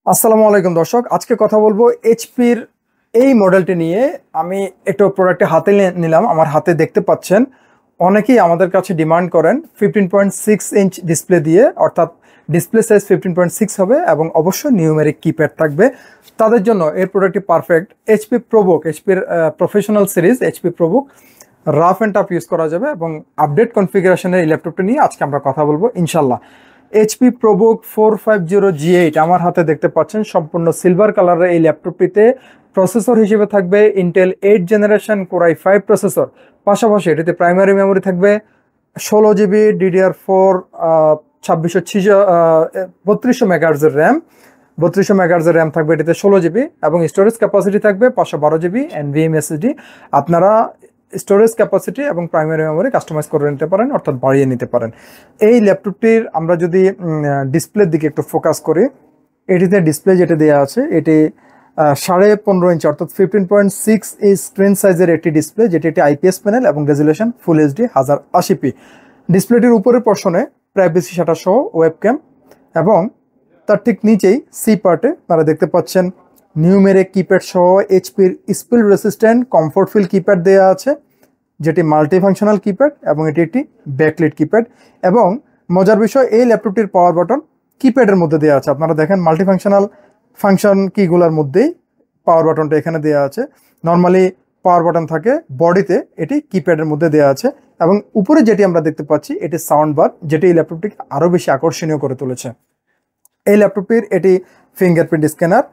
আসসালামু আলাইকুম দর্শক, আজকে কথা বলবো এইচপির এই মডেলটি নিয়ে। আমি একটু প্রোডাক্টটি হাতে নিলাম, আমার হাতে দেখতে পাচ্ছেন। অনেকেই আমাদের কাছে ডিমান্ড করেন 15.6 ইঞ্চ ডিসপ্লে দিয়ে, অর্থাৎ ডিসপ্লে সাইজ 15.6 হবে এবং অবশ্যই নিউমেরিক কিপ্যাড থাকবে। তাদের জন্য এই প্রোডাক্টটি পারফেক্ট। এইচপি প্রোবুক, এইচপির professional series HP ProBook rough and tough use করা যাবে এবং আপডেট কনফিগারেশনের এই ল্যাপটপটি নিয়ে আজকে আমরা কথা বলবো ইনশাল্লাহ। এইচপি প্রোবুক 450G8 আমার হাতে দেখতে পাচ্ছেন, সম্পূর্ণ সিলভার কালারের এই ল্যাপটপটিতে প্রসেসর হিসেবে থাকবে Intel 8 generation core i5 processor. পাশাপাশি এটিতে প্রাইমারি মেমোরি থাকবে 16 GB DDR4 3200 মেগাহার্জের র্যাম। 3200 মেগাহার্জের র্যাম থাকবে এটিতে, 16 GB, এবং স্টোরেজ ক্যাপাসিটি থাকবে 512 GB NVMe SSD। আপনারা স্টোরেজ ক্যাপাসিটি এবং প্রাইমারি মেমোরি কাস্টমাইজ করে নিতে পারেন, অর্থাৎ বাড়িয়ে নিতে পারেন। এই ল্যাপটপটির আমরা যদি ডিসপ্লের দিকে একটু ফোকাস করি, এটিতে ডিসপ্লে যেটা দেওয়া আছে এটি 15.5 ইঞ্চ অর্থাৎ 15.6 এই স্ক্রিন সাইজের একটি ডিসপ্লে, যেটি একটি IPS প্যানেল এবং রেজুলেশন ফুল HD 1080p। ডিসপ্লেটির উপরের পোর্শনে প্রাইভেসি শাটার সহ ওয়েবক্যাম, এবং তার ঠিক নিচেই সি পার্টে আপনারা দেখতে পাচ্ছেন নিউমেরিক কিপ্যাড সহ এইচপির spill resistant comfort feel keypad দেওয়া আছে, যেটি মাল্টিফাংশনাল কিপ্যাড এবং এটি একটি ব্যাকলিট কিপ্যাড। এবং মজার বিষয়, এই ল্যাপটপটির পাওয়ার বাটন কিপ্যাডের মধ্যে দেওয়া আছে। আপনারা দেখেন মাল্টিফাংশনাল ফাংশন কিগুলোর মধ্যেই পাওয়ার বাটনটা এখানে দেওয়া আছে। নর্মালি পাওয়ার বাটন থাকে বডিতে, এটি কিপ্যাডের মধ্যে দেওয়া আছে। এবং উপরে যেটি আমরা দেখতে পাচ্ছি এটি সাউন্ড বার, যেটি এই ল্যাপটপটিকে আরও বেশি আকর্ষণীয় করে তুলেছে। এই ল্যাপটপটির এটি fingerprint scanner,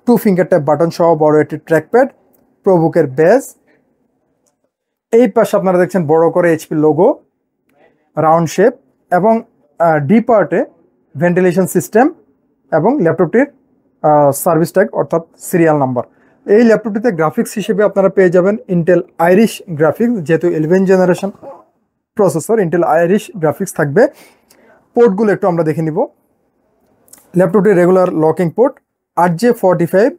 2 finger type button সহ বড় একটি ট্র্যাকপ্যাড, প্রোবুকের বেজ। এই পাশে আপনারা দেখছেন বড় করে এইচপি লোগো, রাউন্ড শেপ, এবং ডি পার্টে ভেন্টিলেশন সিস্টেম এবং ল্যাপটপটির সার্ভিস ট্যাগ অর্থাৎ সিরিয়াল নাম্বার। এই ল্যাপটপটিতে গ্রাফিক্স হিসেবে আপনারা পেয়ে যাবেন ইন্টেল আইরিশ গ্রাফিক্স, যেহেতু 11 generation processor, Intel Iris graphics থাকবে। পোর্টগুলো একটু আমরা দেখে নিব। ল্যাপটপটির regular locking port, 8J45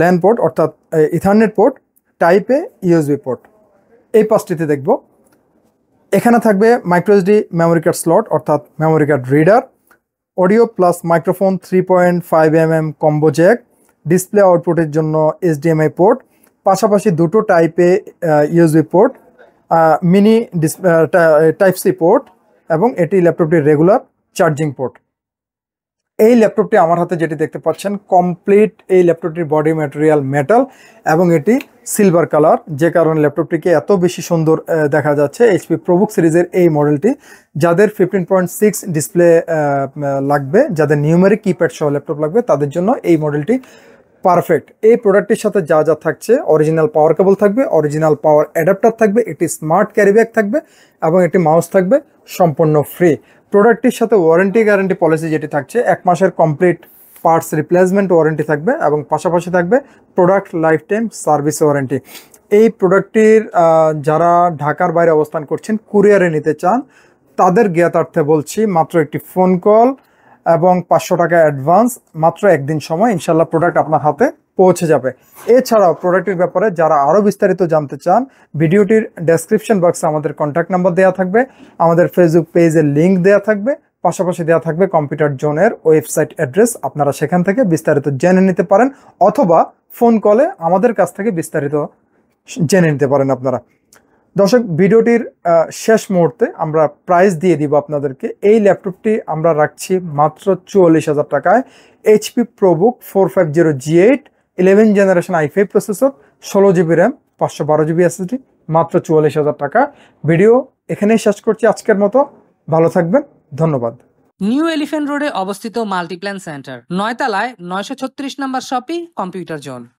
LAN port অর্থাৎ ইথারনেট পোর্ট, টাইপে ইউএসবি পোর্ট, এই পাঁচটিতে দেখব। এখানে থাকবে মাইক্রোএসডি মেমোরি কার্ড স্লট অর্থাৎ memory card reader, audio plus microphone 3.5mm combo jack, display আউটপুটের জন্য HDMI পোর্ট, পাশাপাশি দুটো টাইপে USB port, mini type C port, এবং এটি ল্যাপটপটির রেগুলার চার্জিং পোর্ট। এই ল্যাপটপটি আমার হাতে যেটি দেখতে পাচ্ছেন কমপ্লিট, এই ল্যাপটপটির বডি ম্যাটেরিয়াল মেটাল এবং এটি সিলভার কালার, যে কারণে ল্যাপটপটিকে এত বেশি সুন্দর দেখা যাচ্ছে। এইচপি প্রোবুক সিরিজের এই মডেলটি, যাদের 15.6 ডিসপ্লে লাগবে, যাদের নিউমেরিক কিপ্যাড সহ ল্যাপটপ লাগবে, তাদের জন্য এই মডেলটি পারফেক্ট। এই প্রোডাক্টটির সাথে যা যা থাকছে, অরিজিনাল পাওয়ার কেবল থাকবে, অরিজিনাল পাওয়ার অ্যাডাপ্টার থাকবে, একটি স্মার্ট ক্যারি ব্যাগ থাকবে এবং একটি মাউস থাকবে সম্পূর্ণ ফ্রি। প্রোডাক্টটির সাথে ওয়ারেন্টি গ্যারান্টি পলিসি যেটি থাকছে, 1 মাসের কমপ্লিট পার্টস রিপ্লেসমেন্ট ওয়ারেন্টি থাকবে এবং পাশাপাশি থাকবে product life time service warranty. এই প্রোডাক্টটির যারা ঢাকার বাইরে অবস্থান করছেন, কুরিয়ারে নিতে চান, তাদের জ্ঞাতার্থে বলছি, মাত্র একটি ফোন কল এবং 500 টাকা অ্যাডভান্স, মাত্র একদিন সময়, ইনশাল্লাহ প্রোডাক্ট আপনার হাতে পৌঁছে যাবে। এছাড়াও প্রোডাক্টের ব্যাপারে যারা আরও বিস্তারিত জানতে চান, ভিডিওটির ডেসক্রিপশন বক্সে আমাদের কন্ট্যাক্ট নাম্বার দেওয়া থাকবে, আমাদের ফেসবুক পেজের লিঙ্ক দেওয়া থাকবে, পাশাপাশি দেওয়া থাকবে কম্পিউটার জোনের ওয়েবসাইট অ্যাড্রেস। আপনারা সেখান থেকে বিস্তারিত জেনে নিতে পারেন, অথবা ফোন কলে আমাদের কাছ থেকে বিস্তারিত জেনে নিতে পারেন আপনারা। দর্শক, ভিডিওটির শেষ মুহূর্তে আমরা প্রাইস দিয়ে দিব আপনাদেরকে। এই ল্যাপটপটি আমরা রাখছি মাত্র 44,000 টাকায়। HP ProBook 450G8 11 generation i5 processor, 16 GB RAM, 512 GB SSD, মাত্র 44,000 টাকা। ভিডিও এখানেই শেষ করছি আজকের মতো। ভালো থাকবেন, ধন্যবাদ। নিউ এলিফ্যান্ট রোডে অবস্থিত মাল্টিপ্ল্যান সেন্টার, 9 তলায় 936 নম্বর শপি কম্পিউটার জোন।